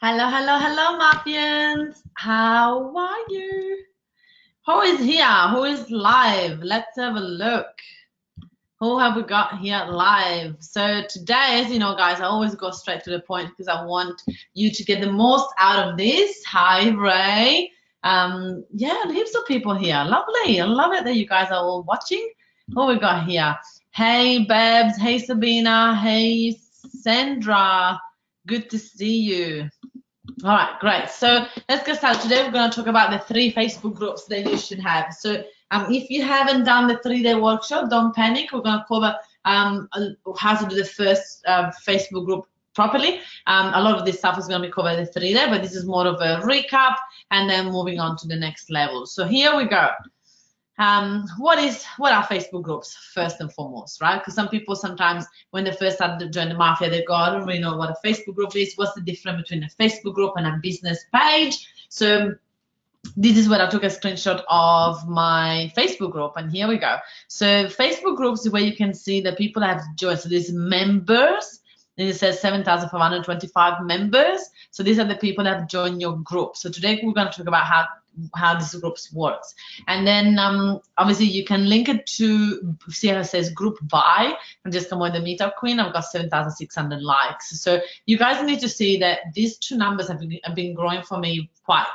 Hello, hello, hello, Mafians. How are you? Who is here? Who is live? Let's have a look. Who have we got here live? So today, as you know, guys, I always go straight to the point because I want you to get the most out of this. Hi, Ray. Yeah, heaps of people here. Lovely. I love it that you guys are all watching. Who we got here? Hey, Babs. Hey, Sabina. Hey, Sandra. Good to see you. All right, great. So let's get started. Today we're going to talk about the 3 Facebook groups that you should have. So if you haven't done the 3-day workshop, don't panic. We're going to cover how to do the first Facebook group properly. A lot of this stuff is going to be covered in the 3-day, but this is more of a recap and then moving on to the next level. So here we go. What are Facebook groups first and foremost, right? Because some people sometimes when they first start to join the mafia, they go, I don't really know what a Facebook group is. What's the difference between a Facebook group and a business page? So this is where I took a screenshot of my Facebook group, and here we go. So Facebook groups is where you can see that people have joined. So there's members, and it says 7,525 members. So these are the people that have joined your group. So today we're going to talk about how these groups works, and then obviously you can link it to, see how it says group buy, and just come on the Meetup Queen. I've got 7,600 likes. So you guys need to see that these two numbers have been growing for me quite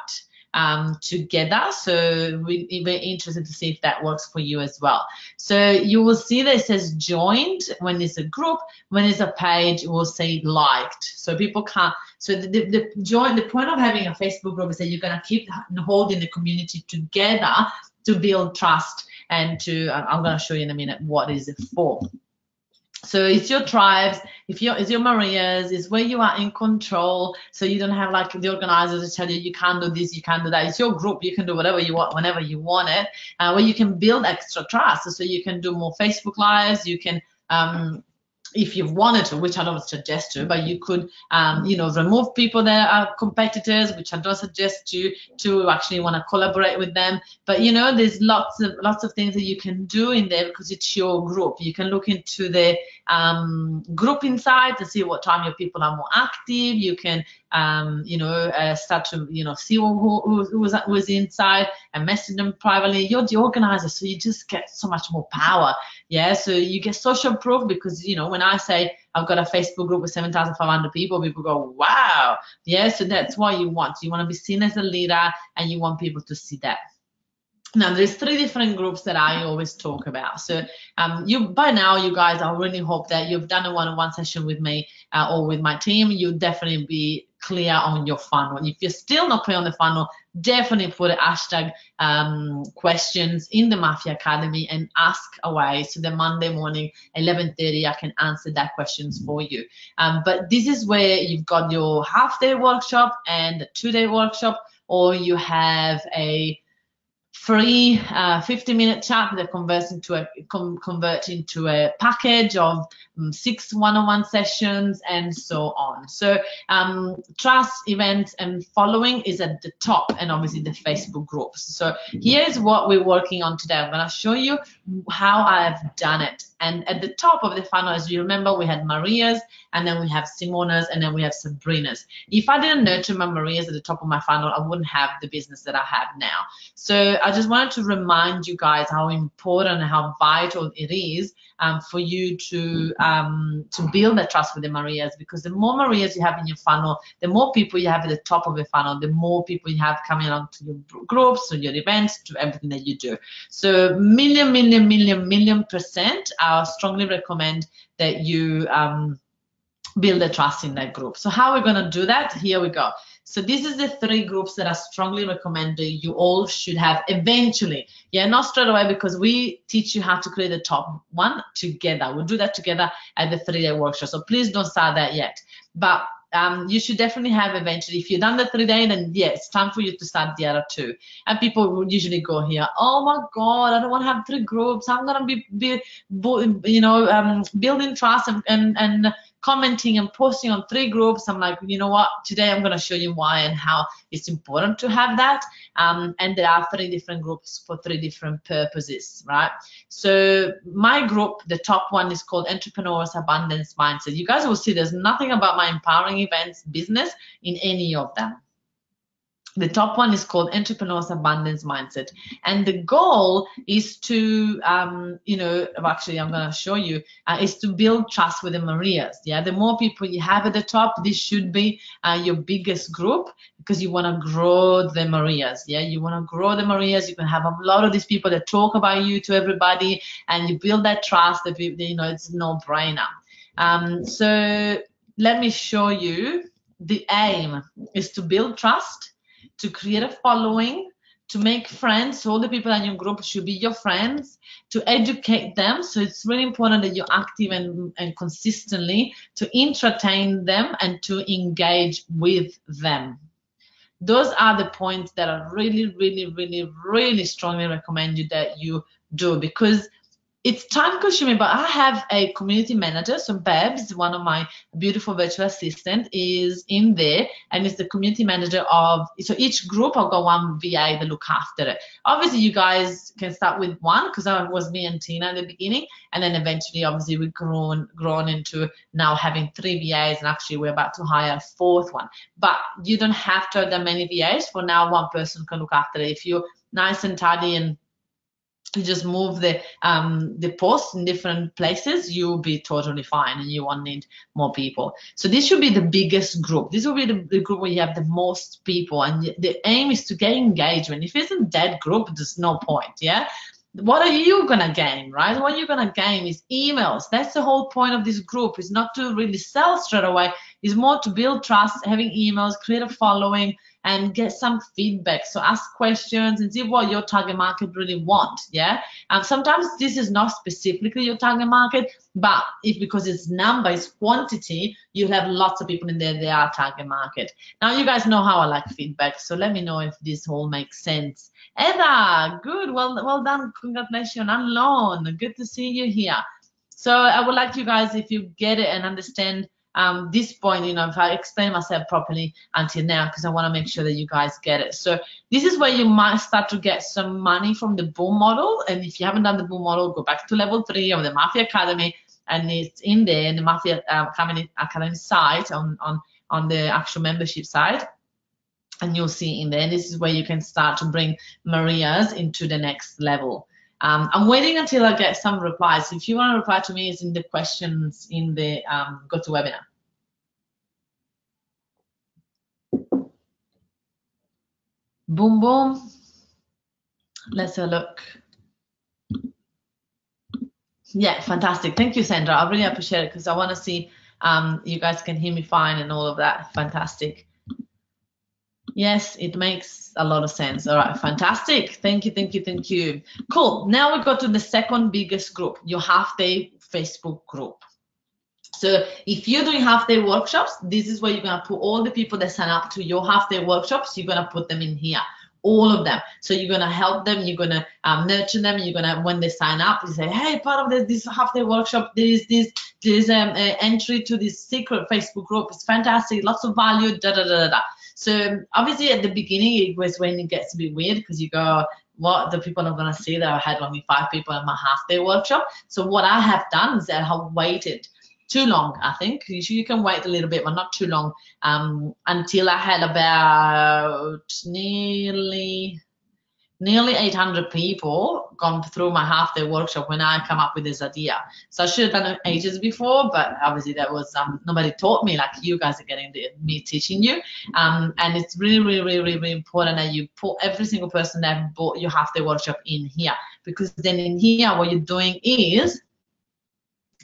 together. So we're interested to see if that works for you as well. So you will see that it says joined when it's a group. When it's a page, it will say liked. So people can't. So the point of having a Facebook group is that you're gonna keep holding the community together to build trust and to. I'm gonna show you in a minute what is it for. So it's your tribes, it's your Marias, it's where you are in control, so you don't have like the organizers to tell you can't do this, you can't do that. It's your group, you can do whatever you want, whenever you want it, where you can build extra trust. So you can do more Facebook lives, you can, if you wanted to, which I don't suggest to, but you could, remove people that are competitors, which I don't suggest you to actually want to collaborate with them. But there's lots of things that you can do in there because it's your group. You can look into the group inside to see what time your people are more active. You can, start to, see who's inside and message them privately. You're the organizer, so you just get so much more power. Yeah, so you get social proof because, when I say I've got a Facebook group with 7,500 people go, wow. Yeah, so that's what you want. You want to be seen as a leader and you want people to see that. Now, there's 3 different groups that I always talk about. So by now, you guys, I really hope that you've done a one-on-one session with me or with my team. You'll definitely be clear on your funnel. If you're still not clear on the funnel, definitely put a hashtag questions in the Mafia Academy and ask away. So the Monday morning, 11:30, I can answer that questions for you. But this is where you've got your half-day workshop and a 2-day workshop, or you have a free 50-minute chat that converts into a package of 6 one-on-one sessions and so on. So trust, events, and following is at the top, and obviously the Facebook groups. So here's what we're working on today. I'm going to show you how I've done it. And at the top of the funnel, as you remember, we had Marias, and then we have Simonas, and then we have Sabrinas. If I didn't nurture my Marias at the top of my funnel, I wouldn't have the business that I have now. So I just wanted to remind you guys how important and how vital it is for you to build that trust with the Marias, because the more Marias you have in your funnel, the more people you have at the top of the funnel, the more people you have coming along to your groups, to your events, to everything that you do. So million %, I strongly recommend that you build a trust in that group. So how we're going to do that? Here we go. So this is the 3 groups that I strongly recommend that you all should have eventually. Yeah, not straight away, because we teach you how to create the top one together. We'll do that together at the 3-day workshop. So please don't start that yet. But you should definitely have eventually. If you've done the 3-day, then yeah, it's time for you to start the other 2. And people will usually go here, oh my God, I don't want to have 3 groups. I'm gonna be building trust and commenting and posting on 3 groups. I'm like, you know what, today I'm going to show you why and how it's important to have that. And there are 3 different groups for 3 different purposes, right? So my group, the top one, is called Entrepreneurs Abundance Mindset. You guys will see there's nothing about my empowering events business in any of them. The top one is called Entrepreneurs Abundance Mindset, and the goal is to, actually I'm going to show you, is to build trust with the Marias. Yeah, the more people you have at the top, this should be your biggest group, because you want to grow the Marias. Yeah, you want to grow the Marias. You can have a lot of these people that talk about you to everybody, and you build that trust. That it's no brainer. So let me show you. The aim is to build trust, to create a following, to make friends. So all the people in your group should be your friends, to educate them. So it's really important that you're active and consistently to entertain them and to engage with them. Those are the points that I really, really, really, really strongly recommend you that you do, because it's time consuming. But I have a community manager, so Babs, one of my beautiful virtual assistant, is in there, and is the community manager of, so each group I've got one VA that look after it. Obviously you guys can start with one, because it was me and Tina at the beginning, and then eventually obviously we've grown into now having 3 VAs, and actually we're about to hire a 4th one. But you don't have to have that many VAs. For now, one person can look after it. If you're nice and tidy and you just move the posts in different places, you'll be totally fine, and you won't need more people. So this should be the biggest group. This will be the group where you have the most people, and the aim is to get engagement. If it's a dead group, there's no point. Yeah, what are you gonna gain, right? What you're gonna gain is emails. That's the whole point of this group, is not to really sell straight away. It's more to build trust, having emails, create a following, and get some feedback. So ask questions and see what your target market really want. Yeah, and sometimes this is not specifically your target market, but because it's number, it's quantity, you'll have lots of people in there, they are target market. Now you guys know how I like feedback, so let me know if this all makes sense. Eda, good, well done, congratulations. Unknown, good to see you here. So I would like you guys, if you get it and understand this point, if I explain myself properly until now, because I want to make sure that you guys get it. So this is where you might start to get some money from the Boom model. And if you haven't done the Boom model, go back to level 3 of the Mafia Academy, and it's in there in the Mafia Academy site on the actual membership side. And you'll see in there, and this is where you can start to bring Marias into the next level. I'm waiting until I get some replies. If you want to reply to me, it's in the questions in the GoToWebinar. Boom, boom. Let's have a look. Yeah, fantastic. Thank you, Sandra. I really appreciate it, because I want to see you guys can hear me fine and all of that. Fantastic. Yes, it makes a lot of sense. All right, fantastic. Thank you, thank you, thank you. Cool. Now we go to the second biggest group, your half-day Facebook group. So if you're doing half-day workshops, this is where you're going to put all the people that sign up to your half-day workshops. You're going to put them in here, all of them. So you're going to help them, you're going to nurture them, you're going to, when they sign up, you say, hey, part of this half-day workshop, there's entry to this secret Facebook group. It's fantastic, lots of value, da-da-da-da-da. So obviously at the beginning, it was when it gets a bit weird, because you go, what, the people are going to see that I had only 5 people in my half-day workshop. So what I have done is that I have waited too long, I think. You can wait a little bit, but not too long, until I had about nearly 800 people gone through my half-day workshop when I come up with this idea. So I should have done it ages before, but obviously that was nobody taught me like you guys are getting me teaching you. And it's really, really, really, really important that you put every single person that bought your half-day workshop in here, because then in here what you're doing is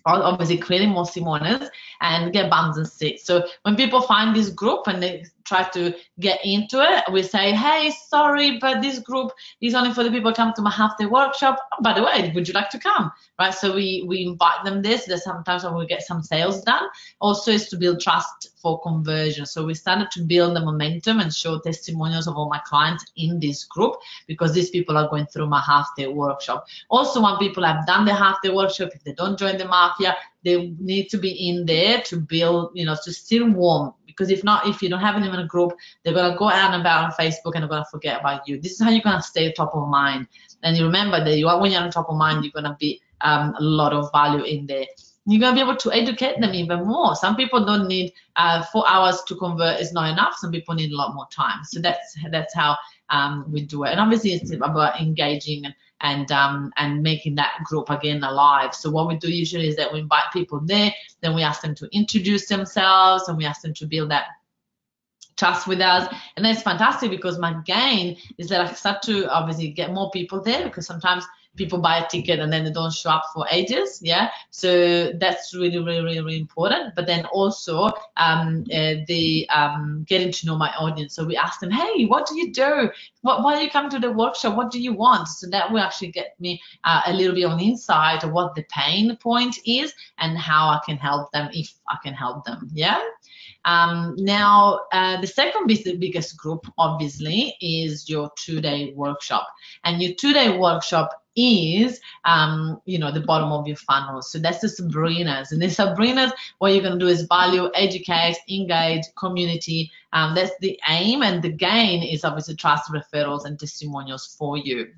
obviously creating more Simonas and get bums and seats. So when people find this group and they try to get into it, we say, hey, sorry, but this group is only for the people who come to my half-day workshop. Oh, by the way, would you like to come? Right, so we invite them there, so that sometimes when we get some sales done. Also is to build trust for conversion. So we started to build the momentum and show testimonials of all my clients in this group, because these people are going through my half-day workshop. Also, when people have done the half-day workshop, if they don't join the Mafia, they need to be in there to build, you know, to still warm. Because if not, if you don't have anyone in a group, they're going to go out and about on Facebook and they're going to forget about you. This is how you're going to stay top of mind. And you remember that when you're on top of mind, you're going to be a lot of value in there. You're going to be able to educate them even more. Some people don't need 4 hours to convert is not enough. Some people need a lot more time. So that's how we do it. And obviously it's about engaging and making that group again alive. So what we do usually is that we invite people there, then we ask them to introduce themselves, and we ask them to build that trust with us. And that's fantastic, because my gain is that I start to obviously get more people there, because sometimes people buy a ticket and then they don't show up for ages. Yeah, so that's really important. But then also getting to know my audience. So we ask them, hey, what do you do? Why do you come to the workshop? What do you want? So that will actually get me a little bit on insight of what the pain point is and how I can help them, if I can help them. Yeah. Now, the second biggest group, obviously, is your 2-day workshop. And your 2-day workshop is, you know, the bottom of your funnel. So that's the Sabrinas. And the Sabrinas, what you're going to do is value, educate, engage, community. That's the aim. And the gain is obviously trust, referrals, and testimonials for you.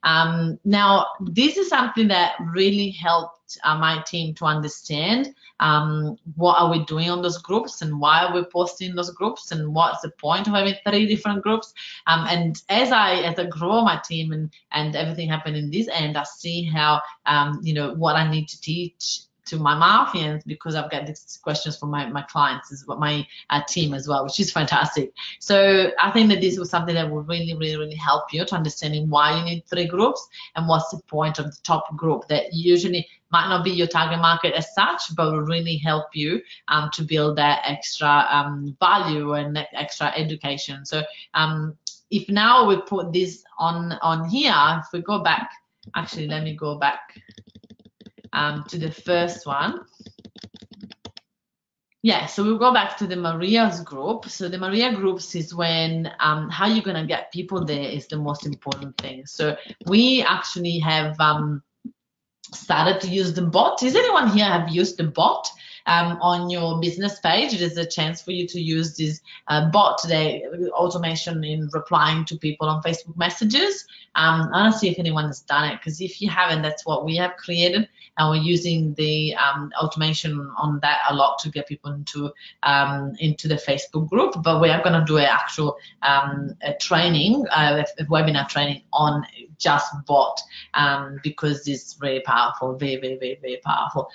Now, this is something that really helped my team to understand what are we doing on those groups and why are we posting those groups and what's the point of having 3 different groups. And as I grow my team and everything happen in this end, I see how, you know, what I need to teach to my Mafians, because I've got these questions from my clients, my team as well, which is fantastic. So I think that this was something that will really help you to understanding why you need 3 groups and what's the point of the top group that usually might not be your target market as such, but will really help you to build that extra value and that extra education. So if now we put this on here, if we go back, actually let me go back to the first one. Yeah, so we'll go back to the Maria's group. So the Maria groups is when how you're gonna get people there is the most important thing. So we actually have started to use the bot. Does anyone here have used the bot on your business page? There's a chance for you to use this bot today, automation in replying to people on Facebook messages. I want to see if anyone has done it, because if you haven't, that's what we have created, and we're using the automation on that a lot to get people into the Facebook group. But we are going to do an actual training, a webinar training on just bot, because it's very powerful, very powerful.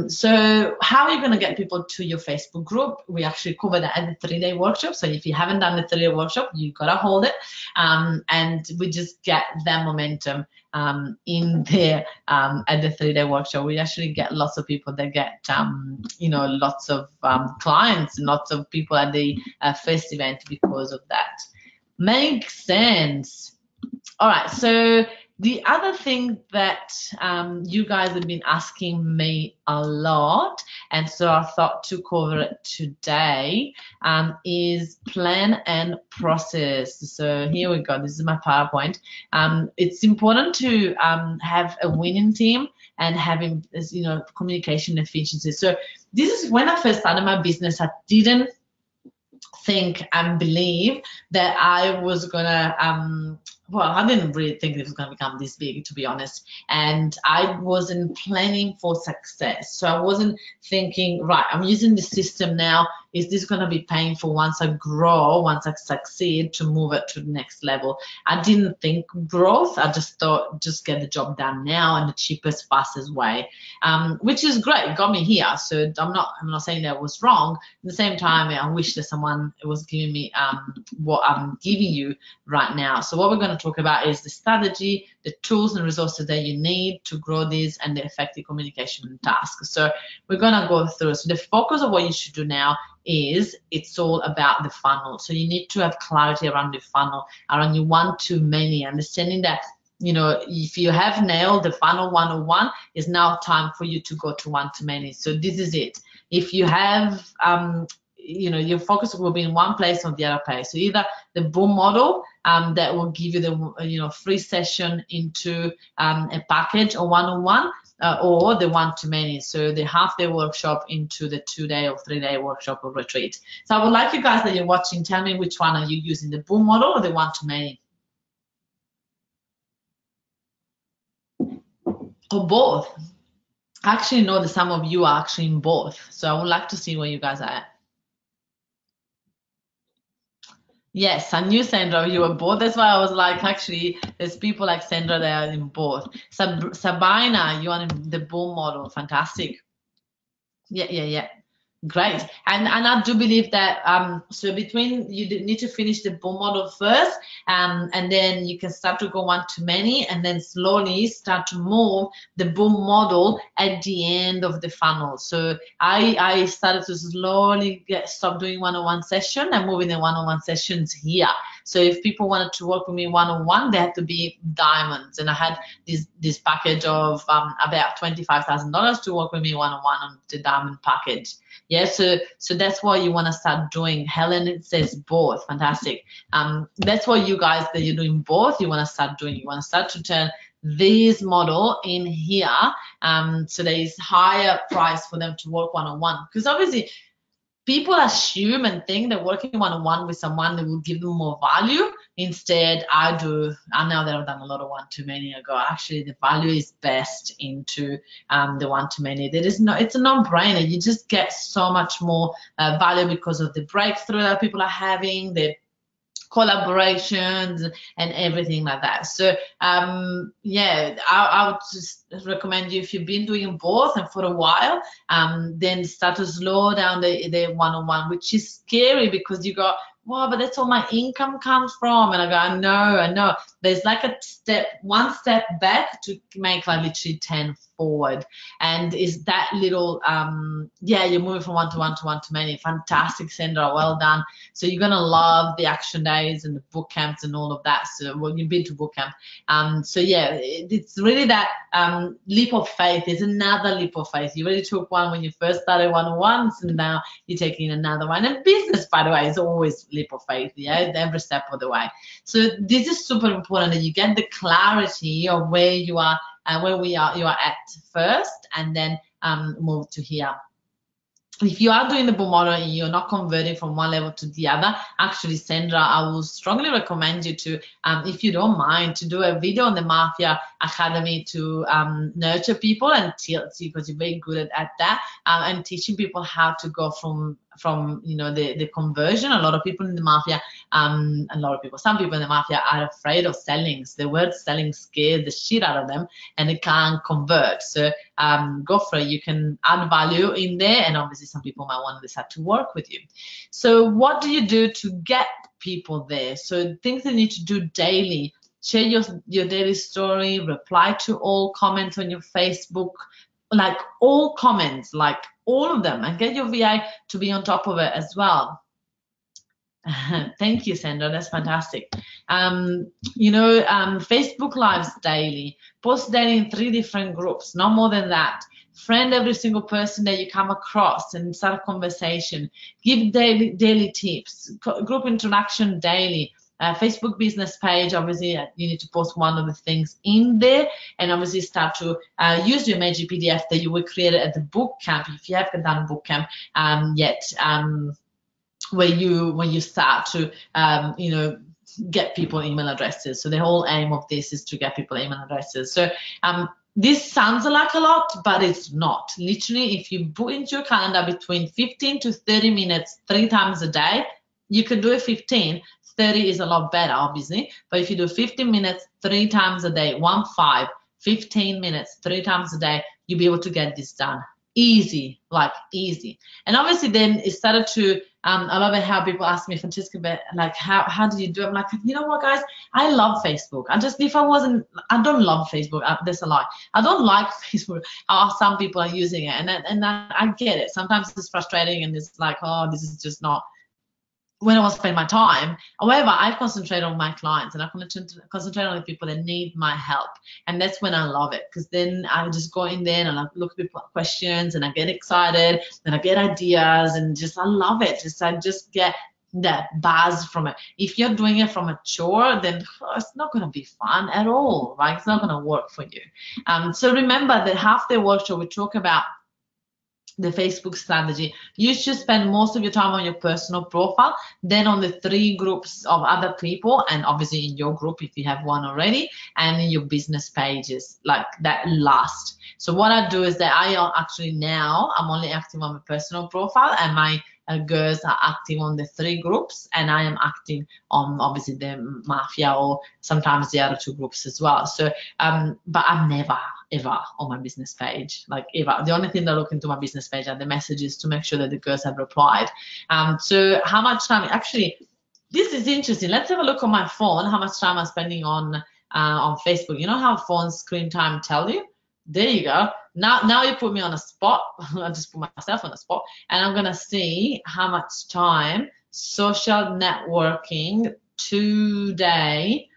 So how are you going to get people to your Facebook group? We actually cover that at the 3-day workshop. So if you haven't done the 3-day workshop, you got to hold it, and we just get that momentum in there at the 3-day workshop. We actually get lots of people that get you know, lots of clients and lots of people at the first event because of that. Makes sense. All right, so the other thing that you guys have been asking me a lot, and so I thought to cover it today, is plan and process. So here we go. This is my PowerPoint. It's important to have a winning team and having, you know, communication efficiency. So this is when I first started my business. I didn't think and believe that I was gonna well, I didn't really think it was going to become this big, to be honest, and I wasn't planning for success. So I wasn't thinking, right, I'm using the system now, is this going to be painful once I grow, once I succeed, to move it to the next level? I didn't think growth. I just thought, just get the job done now in the cheapest, fastest way, which is great. It got me here. So I'm not saying that was wrong. At the same time, I wish that someone was giving me what I'm giving you right now. So what we're going to talk about is the strategy, the tools and resources that you need to grow this, and the effective communication tasks. So we're going to go through. So the focus of what you should do now is, it's all about the funnel. So you need to have clarity around the funnel, around your one-to-many, understanding that, you know, if you have nailed the funnel 101, it's now time for you to go to one-to-many. So this is it. If you have your focus will be in one place or the other place. So either the boom model that will give you the free session into a package or one-on-one, or the one-to-many, so the half-day workshop into the 2-day or 3-day workshop or retreat. So I would like you guys that you're watching, tell me which one are you using, the boom model or the one-to-many? Or both. I actually know that some of you are actually in both, so I would like to see where you guys are at. Yes, I knew Sandra, you were both. That's why I was like, actually, there's people like Sandra that are in both. Sabina, you are in the boom model. Fantastic. Yeah. Great. And I do believe that so between you need to finish the boom model first, and then you can start to go one-to-many, and then slowly start to move the boom model at the end of the funnel. So I started to slowly stop doing one-on-one session and moving the one-on-one sessions here. So if people wanted to work with me one-on-one, they had to be diamonds, and I had this package of about $25,000 to work with me one-on-one on the diamond package. Yeah, so that's what you want to start doing. Helen, it says both. Fantastic. That's what you guys that you're doing both. You want to start doing. You want to start to turn this model in here. So there is higher price for them to work one-on-one, because obviously people assume and think that working one-on-one with someone that will give them more value. Instead, I know that I've done a lot of one-to-many. I go, actually, the value is best into the one-to-many. It's a non-brainer. You just get so much more value because of the breakthrough that people are having, the collaborations and everything like that. So yeah, I would just recommend you, if you've been doing both and for a while, then start to slow down the one-on-one, which is scary because you go, wow, but that's all my income comes from. And I go, I know. There's like one step back to make like literally 10 forward. And is that little, yeah, you're moving from one-to-one to one-to-many. Fantastic, Sandra, well done. So you're gonna love the action days and the boot camps and all of that. So well, you've been to boot camp. So yeah, it's really that leap of faith. There's another leap of faith. You already took one when you first started one-on-ones, and now you're taking another one. And business, by the way, is always leap of faith, yeah, every step of the way. So this is super important that you get the clarity of where you are and where you are at first, and then move to here. If you are doing the boom model and you're not converting from one level to the other, actually, Sandra, I will strongly recommend you to, if you don't mind, to do a video on the Mafia Academy to nurture people and because you're very good at that, and teaching people how to go from the conversion. A lot of people in the Mafia, some people in the Mafia are afraid of selling. So the word selling scares the shit out of them, and they can't convert. So go for it. You can add value in there, and obviously some people might want to decide to work with you. So what do you do to get people there? So things they need to do daily: share your daily story, reply to all comments on your Facebook, like all comments, like all of them, and get your VI to be on top of it as well. Thank you, Sandra. That's fantastic. Facebook Lives daily, post daily in 3 different groups, no more than that. Friend every single person that you come across and start a conversation. Give daily tips, group introduction daily. Facebook business page, obviously you need to post one of the things in there, and obviously start to use your Magic PDF that you will create at the boot camp, if you haven't done boot camp yet, when you start to get people email addresses. So the whole aim of this is to get people email addresses. So this sounds like a lot, but it's not. Literally, if you put into your calendar between 15 to 30 minutes 3 times a day, you can do it 15. 30 is a lot better, obviously, but if you do 15 minutes 3 times a day, 15 minutes 3 times a day, you'll be able to get this done. Easy, like easy. And obviously then it started to, I love it how people ask me, Francesca, but like, how do you do it? I'm like, you know what, guys, I love Facebook. I don't love Facebook. That's a lie. I don't like Facebook. Some people are using it, and I get it. Sometimes it's frustrating, and it's like, oh, this is just not when I want to spend my time. However, I concentrate on my clients and I concentrate on the people that need my help. And that's when I love it, because then I just go in there and I look at people's questions and I get excited and I get ideas and just I love it. I just get that buzz from it. If you're doing it from a chore, then it's not going to be fun at all, right? It's not going to work for you. So remember that half the workshop we talk about the Facebook strategy. You should spend most of your time on your personal profile, then on the 3 groups of other people, and obviously in your group if you have one already, and in your business pages, like that last. So what I do is that I'm only active on my personal profile, and my girls are active on the 3 groups, and I am active on obviously the Mafia or sometimes the other 2 groups as well. So but I'm never ever on my business page, like ever. The only thing that I look into my business page are the messages to make sure that the girls have replied. So how much time, actually, this is interesting. Let's have a look on my phone, how much time I'm spending on Facebook. You know how phone screen time tell you? There you go. Now you put me on a spot. I just put myself on a spot, and I'm gonna see how much time social networking today.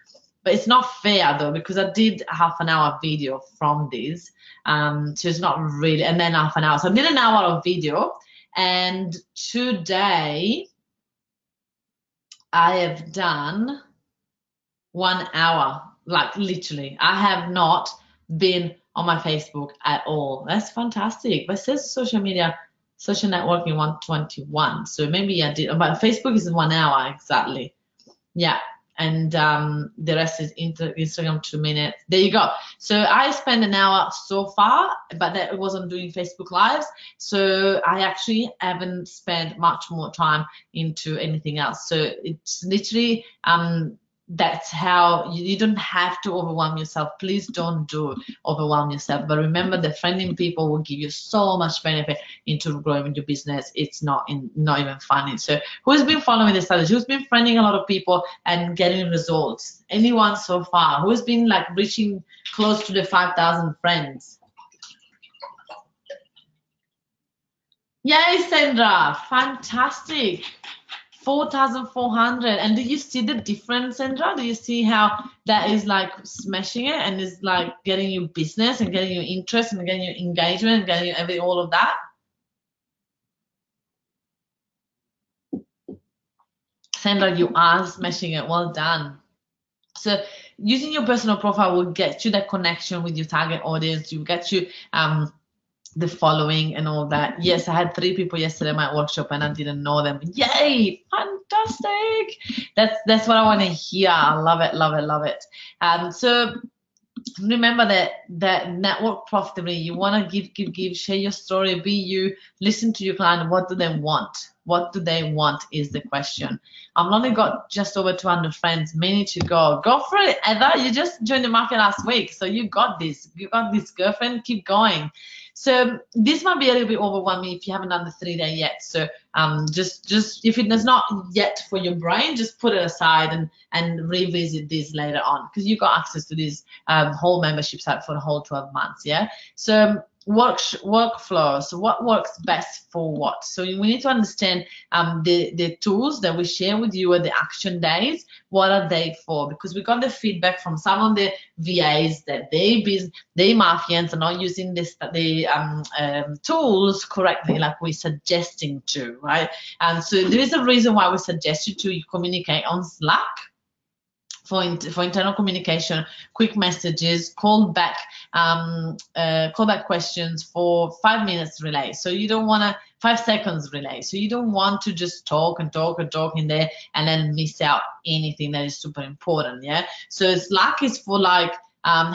But it's not fair though, because I did a half an hour video from this. So it's not really, and then half an hour. So I did an hour of video, and today I have done 1 hour, like literally. I have not been on my Facebook at all. That's fantastic. But it says social networking 121. So maybe I did, but Facebook is 1 hour exactly. Yeah. And the rest is Instagram 2 minutes. There you go. So I spent an hour so far, but that wasn't doing Facebook Lives. So I actually haven't spent much more time into anything else. So it's literally that's how you don't have to overwhelm yourself. Please don't overwhelm yourself. But remember that friending people will give you so much benefit into growing your business. It's not even funny. So who's been following this strategy? Who's been friending a lot of people and getting results? Anyone so far? Who's been like reaching close to the 5,000 friends? Yay, Sandra, fantastic. 4,400. And do you see the difference, Sandra? Do you see how that is like smashing it and is like getting you business and getting you interest and getting you engagement and getting you all of that? Sandra, you are smashing it. Well done. So using your personal profile will get you that connection with your target audience. You get you the following and all that. Yes, I had 3 people yesterday at my workshop and I didn't know them. Yay, fantastic. That's what I want to hear. I love it, love it, love it. So remember that network profitably. You want to give, share your story, be you, listen to your client. What do they want? What do they want is the question. I've only got just over 200 friends, many to go. Go for it, Heather. You just joined the market last week, so you got this. You got this, girlfriend. Keep going. So this might be a little bit overwhelming if you haven't done the 3-day yet. So just if it is not yet for your brain, just put it aside and revisit this later on, because you got access to this whole membership site for the whole 12 months. Yeah. So workflow. So what works best for what? So we need to understand the tools that we share with you at the action days. What are they for? Because we got the feedback from some of the VAs that they Mafians are not using the tools correctly, like we're suggesting to, right? And so there is a reason why we suggest you to communicate on Slack. For internal communication, quick messages, call back questions for 5 minutes relay. So you don't want to 5 seconds relay. So you don't want to just talk and talk and talk in there and then miss out anything that is super important. Yeah. So Slack is for like,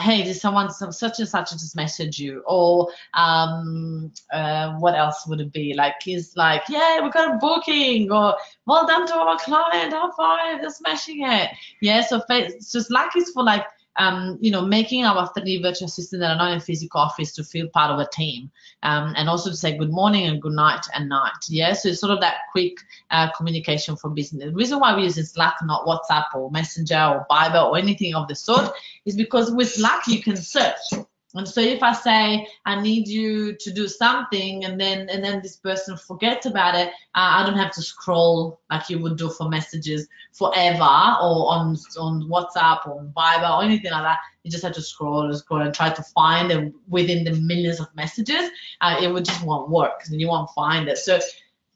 hey, did someone such and such just message you? Or what else would it be? Like, he's like, yeah, we got a booking, or well done to our client, high five, they're smashing it. Yeah, so Slack is for like, making our 3 virtual assistants that are not in a physical office to feel part of a team, and also to say good morning and good night and night. Yeah, so it's sort of that quick communication for business. The reason why we use Slack, not WhatsApp or Messenger or Viber or anything of the sort, is because with Slack you can search. And so if I say I need you to do something, and then this person forgets about it, I don't have to scroll like you would do for messages forever, or on WhatsApp or on Viber or anything like that. You just have to scroll and try to find it within the millions of messages. It would just won't work, and you won't find it. So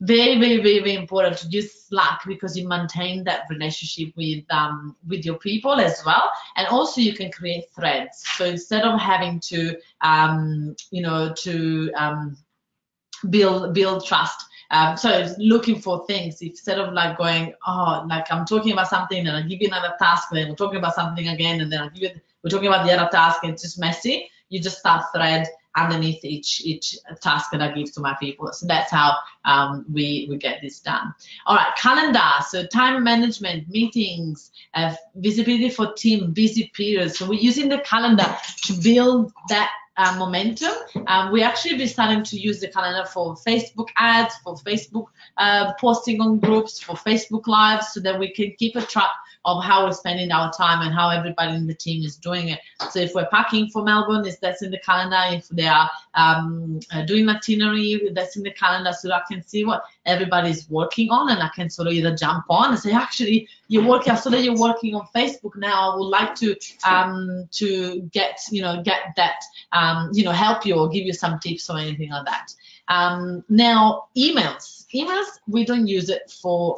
very, very, very, very important to use Slack, because you maintain that relationship with your people as well. And also you can create threads. So instead of having to build trust, so looking for things, instead of like going, oh, like I'm talking about something and I'll give you another task, then we're talking about something again, and then we're talking about the other task, and it's just messy. You just start thread underneath each task that I give to my people. So that's how we get this done. All right, calendar. So time management, meetings, visibility for team, busy periods. So we're using the calendar to build that momentum. We actually be starting to use the calendar for Facebook ads, for Facebook posting on groups, for Facebook Lives, so that we can keep a track of how we're spending our time and how everybody in the team is doing it. So if we're packing for Melbourne, that's in the calendar. If they are doing itinerary, that's in the calendar, so that I can see what everybody's working on, and I can sort of either jump on and say, actually, you're working. I saw that you're working on Facebook now. I would like to get that help you or give you some tips or anything like that. Now, emails, we don't use it for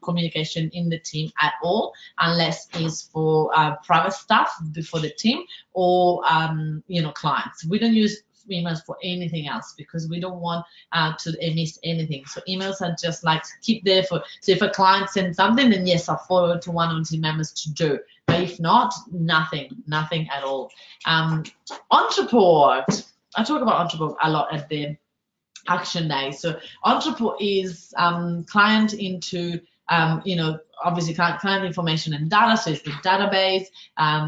communication in the team at all, unless it's for private stuff before the team, or clients. We don't use emails for anything else, because we don't want to miss anything. So emails are just like keep there for, so if a client sends something, then yes, I'll forward to one of the team members to do. But if not, nothing at all. Ontraport. I talk about Ontraport a lot at the action day. So Ontraport is client into obviously client information and data, so it's the database.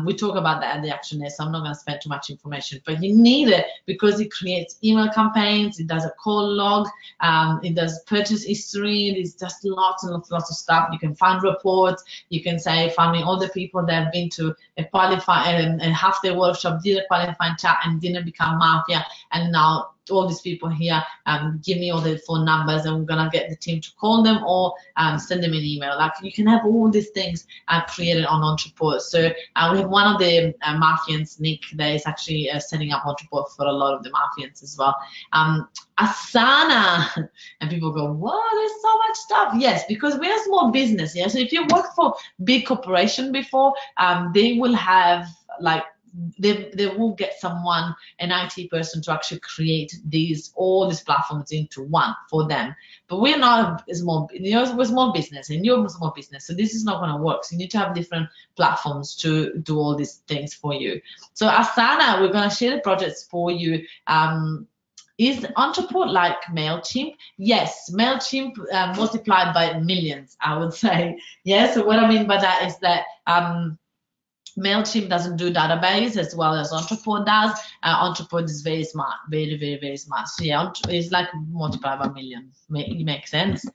We talk about that at the action day, so I'm not going to spend too much information, but you need it because it creates email campaigns, it does a call log, it does purchase history, it's just lots and lots of stuff. You can find reports, you can say, find me all the people that have been to a qualifying and half their workshop, did a qualifying chat and didn't become mafia, and now all these people here, give me all the phone numbers, and we're gonna get the team to call them or send them an email. Like, you can have all these things created on Ontraport. So we have one of the Mafians, Nick, that is actually setting up Ontraport for a lot of the Mafians as well. Asana, and people go, what? There's so much stuff. Yes, because we're a small business. Yeah, so if you work for big corporation before, they will have like, they will get someone, an IT person, to actually create all these platforms into one for them. But we're not a small, we're small business, and you're a small business, so this is not going to work. So you need to have different platforms to do all these things for you. So Asana, we're going to share the projects for you. Is Ontraport like MailChimp? Yes, MailChimp multiplied by millions, I would say. Yeah, so what I mean by that is that MailChimp doesn't do database as well as Ontraport does. Ontraport is very smart, very, very, very smart. So yeah, it's like multiplied by million. It makes sense.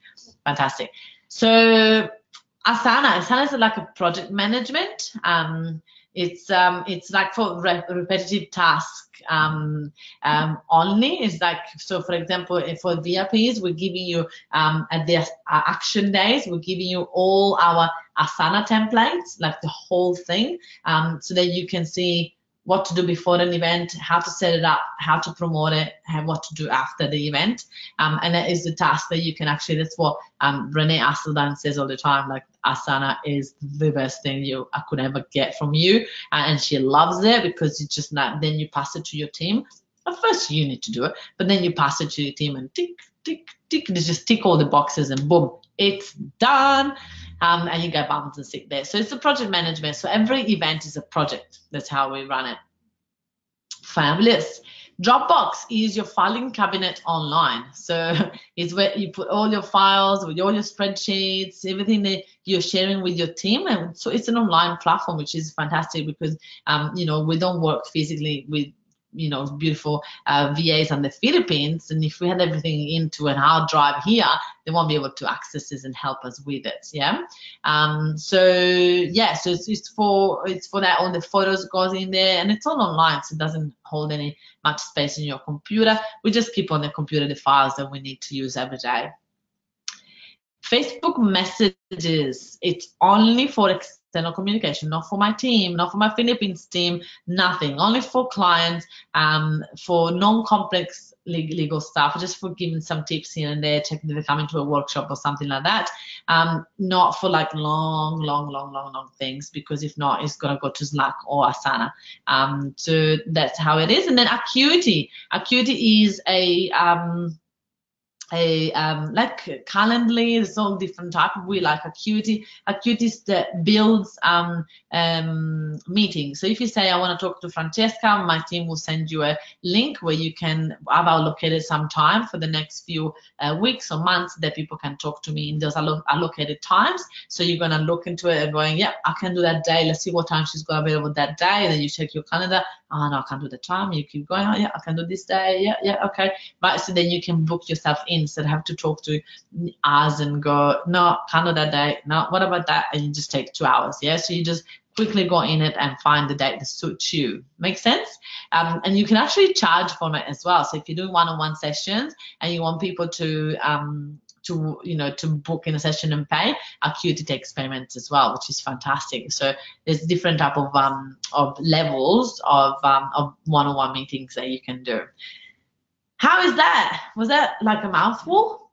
Fantastic. So Asana is like a project management. It's like for repetitive tasks only. It's like, so for example, for VIPs, we're giving you at the action days, we're giving you all our Asana templates, like the whole thing, so that you can see what to do before an event, how to set it up, how to promote it, and what to do after the event. And that is the task that you can actually, that's what Renee Asseldan says all the time, like Asana is the best thing I could ever get from you. And she loves it because it's just not, then you pass it to your team. At first you need to do it, but then you pass it to your team and tick, tick, tick, just tick all the boxes and boom, it's done. And you get buttons and sit there. So it's a project management. So every event is a project. That's how we run it. Fabulous. Dropbox is your filing cabinet online. So it's where you put all your files, with all your spreadsheets, everything that you're sharing with your team. And so it's an online platform, which is fantastic because, we don't work physically with beautiful VAs in the Philippines, and if we had everything into an hard drive here, they won't be able to access this and help us with it. Yeah. So it's for that. All the photos goes in there, and it's all online, so it doesn't hold any much space in your computer. We just keep on the computer the files that we need to use every day. Facebook messages, it's only for external communication, not for my team, not for my Philippines team, nothing. Only for clients, for non-complex legal stuff, just for giving some tips here and there, checking if they come into a workshop or something like that. Not for like long things, because if not, it's gonna go to Slack or Asana. So that's how it is. And then Acuity. Acuity is like Calendly. It's all different type. We like Acuity. Acuity is that builds meetings. So if you say, I want to talk to Francesca, my team will send you a link where you can have allocated some time for the next few weeks or months that people can talk to me in those allocated times. So you're going to look into it and going, yeah, I can do that day. Let's see what time she's got available that day. And then you check your calendar. Oh, no, I can't do the time. You keep going. Oh, yeah, I can do this day. Yeah, okay. But so then you can book yourself in, instead of have to talk to us and go, no, can't do that day. No, what about that? And you just take 2 hours. Yeah. So you just quickly go in it and find the date that suits you. Make sense? And you can actually charge for it as well. So if you're doing one-on-one sessions and you want people to book in a session and pay, Acuity takes payments as well, which is fantastic. So there's different type of levels of one-on-one meetings that you can do. How is that? Was that like a mouthful?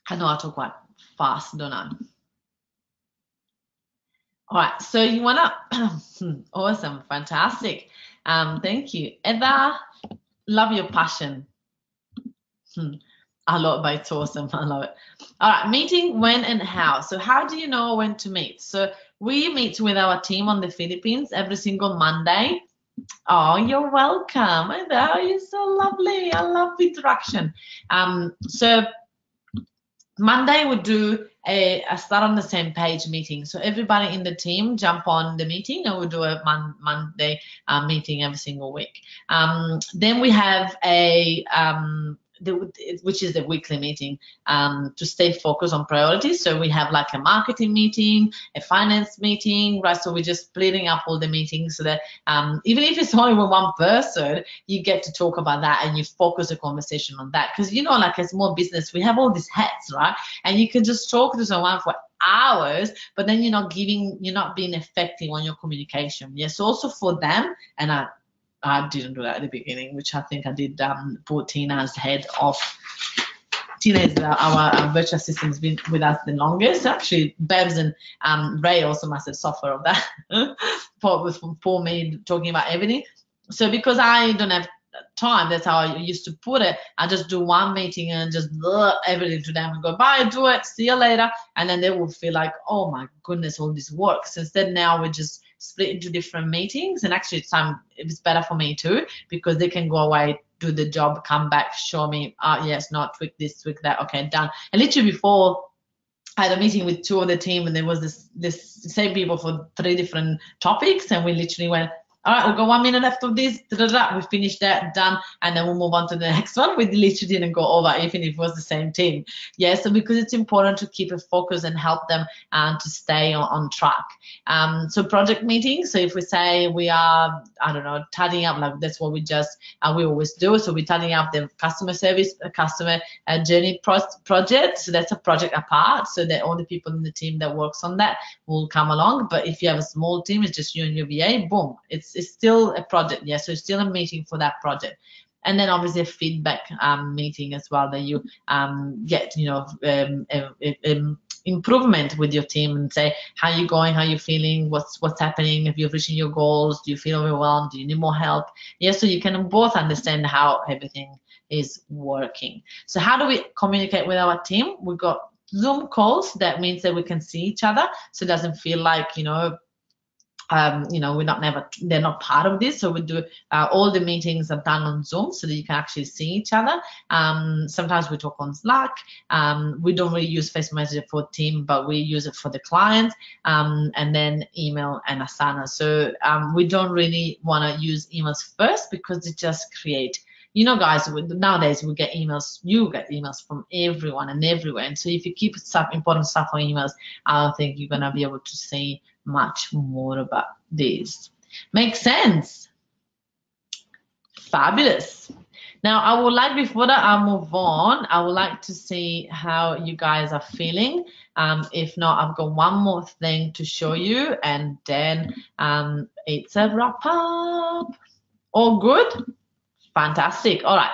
I know I talk quite fast, don't I? All right, so you wanna, awesome, fantastic. Thank you. Eva, love your passion. I love it, but it's awesome. I love it. All right, meeting when and how. So how do you know when to meet? So we meet with our team on the Philippines every single Monday. Oh, you're welcome. Eva, you're so lovely. I love interaction. So Monday we do a start on the same page meeting. So everybody in the team jump on the meeting, and we'll do a Monday meeting every single week. Then we have which is the weekly meeting, to stay focused on priorities. So we have like a marketing meeting, a finance meeting, right? So we're just splitting up all the meetings so that even if it's only with one person, you get to talk about that and you focus the conversation on that. Because like a small business, we have all these hats, right? And you can just talk to someone for hours, but then you're not being effective on your communication. Yes, also for them, and I didn't do that at the beginning, which I think I did put Tina's head off. Tina is our virtual assistant, has been with us the longest. Actually, Babs and Ray also must have suffered of that for me talking about everything. So because I don't have time, that's how I used to put it. I just do one meeting and just everything to them and go, bye, do it, see you later. And then they will feel like, oh my goodness, all this works. Instead, now we just split into different meetings, and actually it's better for me too, because they can go away, do the job, come back, show me, yes, no, tweak this, tweak that, okay, done. And literally before, I had a meeting with 2 of the team, and there was this same people for 3 different topics, and we literally went, all right, we've got 1 minute left of this, we finished that, done, and then we'll move on to the next one. We literally didn't go over, even if it was the same team. Yeah, so because it's important to keep a focus and help them to stay on track. So project meetings, so if we say we are, I don't know, tidying up, like that's what we always do. So we're tidying up the customer service, customer journey project. So that's a project apart, so that all the people in the team that works on that will come along. But if you have a small team, it's just you and your VA, boom, it's still a project. Yeah, so it's still a meeting for that project. And then obviously a feedback meeting as well, that you get, improvement with your team and say, how are you going, how are you feeling, what's happening, if you're reaching your goals, do you feel overwhelmed, do you need more help? Yeah, so you can both understand how everything is working. So how do we communicate with our team? We've got Zoom calls. That means that we can see each other, so it doesn't feel like you know, they're not part of this. So we do all the meetings are done on Zoom so that you can actually see each other. Sometimes we talk on Slack. We don't really use Facebook Messenger for team, but we use it for the clients, and then email and Asana. So we don't really want to use emails first because they just create, you know, guys, nowadays we get emails, you get emails from everyone and everywhere. And so if you keep important stuff on emails, I don't think you're going to be able to see much more about this. Makes sense? Fabulous. Now, I would like, before that I move on, I would like to see how you guys are feeling. If not, I've got one more thing to show you, and then it's a wrap up. All good? Fantastic. All right.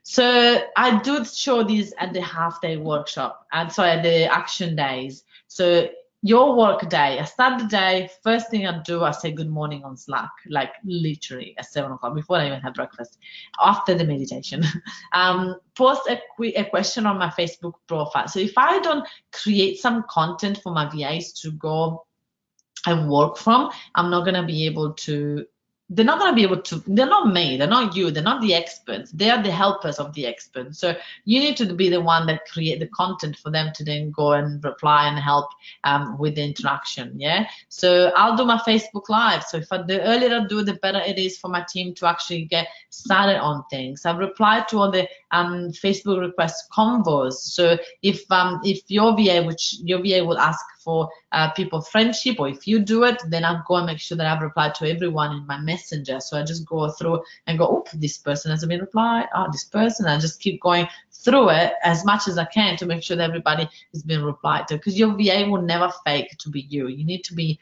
So I do show these at the half-day workshop, and so at the action days. So your work day, I start the day, first thing I do, I say good morning on Slack, like literally at 7 o'clock, before I even have breakfast, after the meditation. Post a question on my Facebook profile. So if I don't create some content for my VAs to go and work from, I'm not going to be able to, they're not going to be able to, they're not me, they're not you, they're not the experts, they are the helpers of the experts. So you need to be the one that create the content for them to then go and reply and help with the interaction. Yeah, so I'll do my Facebook Live. So if the earlier I do, the better it is for my team to actually get started on things. I've replied to all the Facebook request combos. So if your VA, which your VA will ask for people friendship, or if you do it, then I'll go and make sure that I've replied to everyone in my messenger. So I just go through and go, oh, this person hasn't been replied, oh, this person. I just keep going through it as much as I can to make sure that everybody has been replied to, because your VA will never fake to be you. You need to be,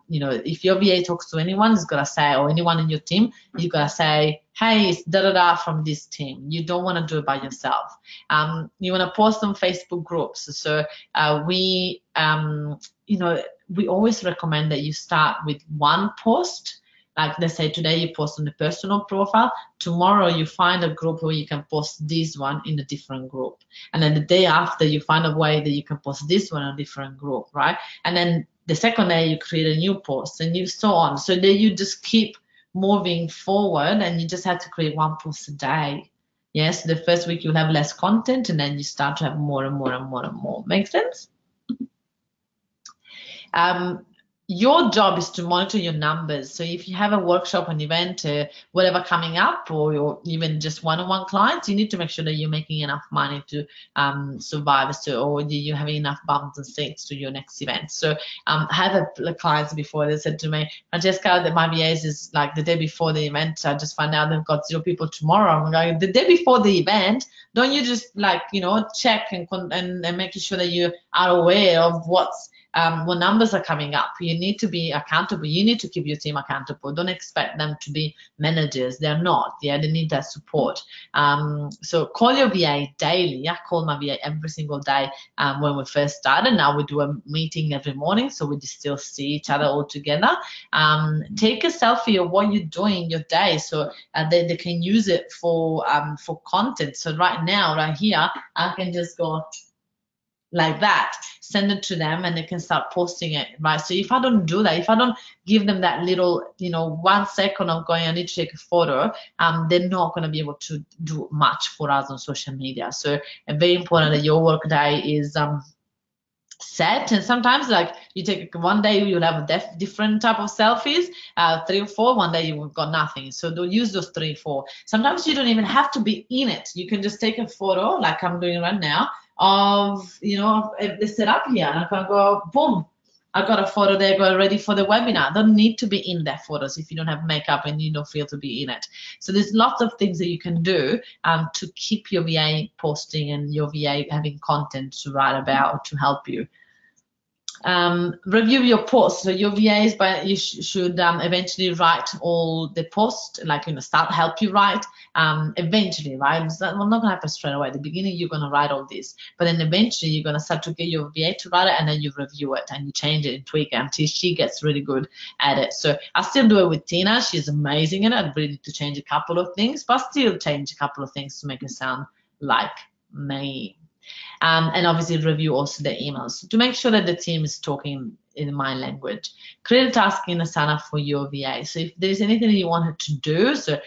you know, if your VA talks to anyone, it's gotta say, or anyone in your team, you gotta say, hey, it's da-da-da from this team. You don't want to do it by yourself. You want to post on Facebook groups. So we, you know, we always recommend that you start with one post. Like let's say today you post on the personal profile, tomorrow you find a group where you can post this one in a different group. And then the day after you find a way that you can post this one in a different group, right? And then the second day you create a new post, and you so on. So then you just keep moving forward, and you just have to create one post a day. Yes, the first week you'll have less content, and then you start to have more and more and more and more. Make sense? Your job is to monitor your numbers. So if you have a workshop, an event, whatever coming up, or even just one-on-one clients, you need to make sure that you're making enough money to survive, or you're having enough bums and seats to your next event. So I have clients before that said to me, Francesca, that my VAs is like the day before the event, I just find out they've got 0 people tomorrow. I'm like, the day before the event, don't you just like, you know, check and making sure that you are aware of what numbers are coming up. You need to be accountable. You need to keep your team accountable. Don't expect them to be managers. They're not. Yeah, they need that support. So call your VA daily. I call my VA every single day when we first started. Now we do a meeting every morning, so we still see each other all together. Take a selfie of what you're doing in your day, so they can use it for content. So right now, right here, I can just go like that, send it to them, and they can start posting it, right? So if I don't do that, if I don't give them that little, you know, 1 second of going, I need to take a photo, they're not going to be able to do much for us on social media. So it's very important that your work day is set. And sometimes, like, you take one day you'll have a different type of selfies, 3 or 4. One day you've got nothing, so they'll use those 3 or 4. Sometimes you don't even have to be in it. You can just take a photo like I'm doing right now of, you know, the setup here, and I can go boom, I got a photo there, got ready for the webinar. Don't need to be in their photos if you don't have makeup and you don't feel to be in it. So there's lots of things that you can do to keep your VA posting and your VA having content to write about or to help you. Review your posts. So your VAs, but you should eventually write all the posts, like, you know, help you write eventually, right? It's not going to happen straight away. At the beginning, you're going to write all this, but then eventually you're going to start to get your VA to write it, and then you review it and you change it and tweak it until she gets really good at it. So I still do it with Tina. She's amazing at it. I really need to change a couple of things, but still change a couple of things to make it sound like me. And obviously review also the emails to make sure that the team is talking in my language. Create a task in Asana for your VA. So if there's anything that you wanted to do, so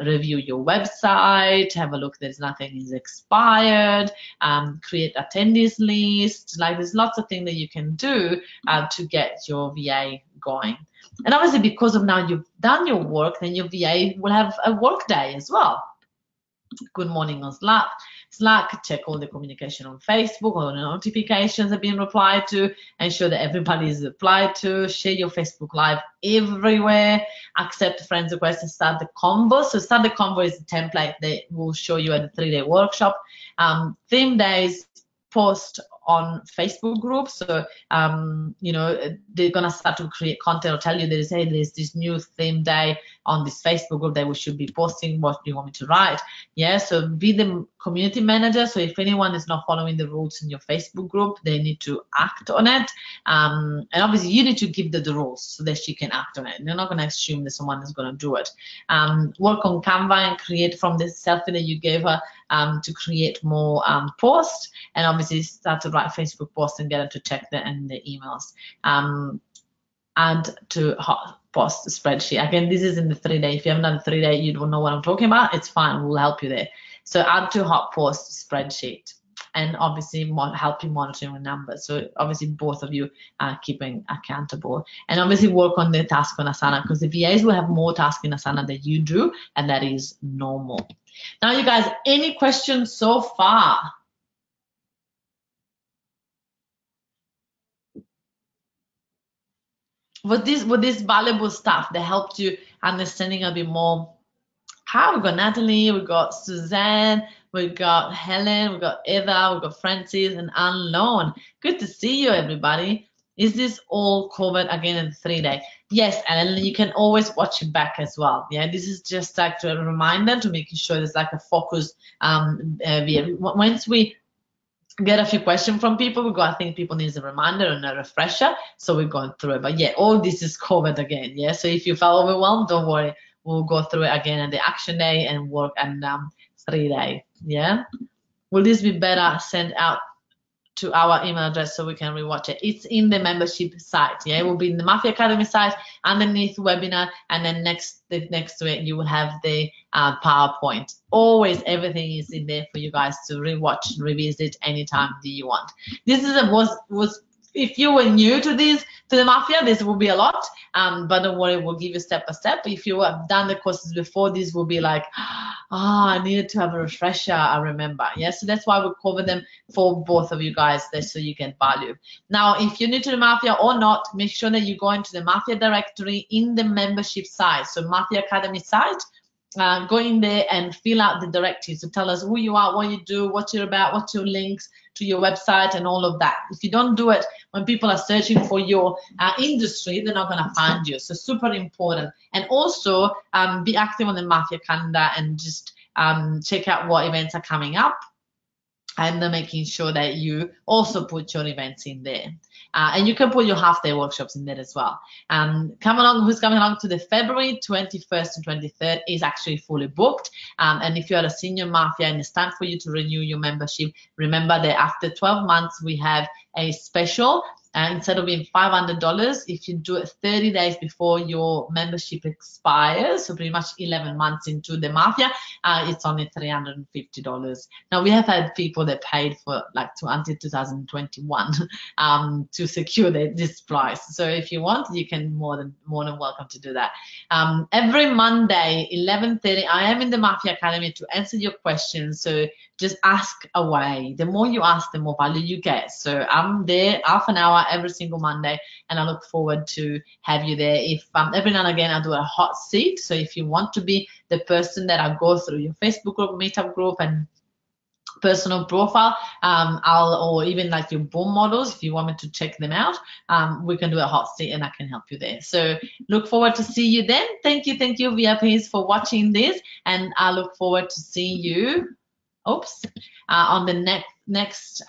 review your website, have a look there's nothing is expired, create attendees list, like there's lots of things that you can do to get your VA going. And obviously because of now you've done your work, then your VA will have a work day as well. Good morning on Slack, check all the communication on Facebook, all the notifications are being replied to, ensure that everybody is replied to, share your Facebook Live everywhere, accept friends requests, and start the convo. So start the convo is the template that will show you at the 3-day workshop. Theme days, post on Facebook groups. So, you know, they're going to start to create content or tell you there's this new theme day on this Facebook group that we should be posting. What do you want me to write? Yeah, so be the community manager. So if anyone is not following the rules in your Facebook group, they need to act on it. And obviously you need to give them the rules so that she can act on it. They're not going to assume that someone is going to do it. Work on Canva and create from the selfie that you gave her to create more posts, and obviously start to write Facebook posts and get them to check the emails. Add to hot post spreadsheet. Again, this is in the 3-day. If you haven't done the 3-day, you don't know what I'm talking about, it's fine, we'll help you there. So add to hot post spreadsheet, and obviously help you monitoring the numbers. So obviously both of you are keeping accountable, and obviously work on the task on Asana, because the VAs will have more tasks in Asana than you do, and that is normal. Now you guys, any questions so far? With this valuable stuff that helped you understanding a bit more? Hi, we've got Natalie, we've got Suzanne, we've got Helen, we've got Eva, we've got Francis and Unknown. Good to see you, everybody. Is this all covered again in the 3-day? Yes, and you can always watch it back as well. Yeah, this is just like a reminder to making sure there's like a focus. Once we get a few questions from people, I think people need a reminder and a refresher, so we're going through it. But yeah, all this is covered again. Yeah, so if you felt overwhelmed, don't worry, we'll go through it again at the action day and work and 3-day. Yeah, will this be better sent out to our email address so we can rewatch it? It's in the membership site. Yeah, it will be in the Mafia Academy site underneath webinar, and then next to it you will have the PowerPoint. Always everything is in there for you guys to rewatch, revisit anytime that you want. This is was if you were new to the Mafia, this will be a lot, but don't worry, we'll give you step by step. If you have done the courses before, this will be like, I needed to have a refresher, I remember. Yeah, so that's why we cover them for both of you guys, so you get value. Now, if you're new to the Mafia or not, make sure that you go into the Mafia directory in the membership site. So Mafia Academy site, go in there and fill out the directives to tell us who you are, what you do, what you're about, what's your links to your website and all of that. If you don't do it, when people are searching for your industry, they're not going to find you. So super important. And also be active on the Mafia calendar and just check out what events are coming up, and making sure that you also put your events in there. And you can put your half-day workshops in there as well. Who's coming along to the February 21st and 23rd is actually fully booked. And if you're a senior Mafia and it's time for you to renew your membership, remember that after 12 months, we have a special. Instead of being $500, if you do it 30 days before your membership expires, so pretty much 11 months into the Mafia, it's only $350. Now, we have had people that paid for like until 2021 to secure this price. So if you want, you can more than welcome to do that. Every Monday, 11:30, I am in the Mafia Academy to answer your questions. So just ask away. The more you ask, the more value you get. So I'm there half an hour every single Monday, and I look forward to have you there. If every now and again I do a hot seat, so if you want to be the person that I go through your Facebook group, meetup group, and personal profile, or even like your boom models, if you want me to check them out, we can do a hot seat and I can help you there. So look forward to see you then. Thank you VIPs for watching this, and I look forward to see you on the next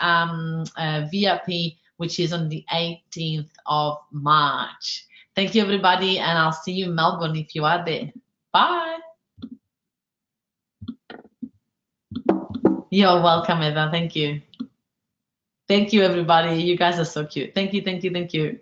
VIP, which is on the 18th of March. Thank you, everybody, and I'll see you in Melbourne if you are there. Bye. You're welcome, Eva. Thank you. Thank you, everybody. You guys are so cute. Thank you, thank you, thank you.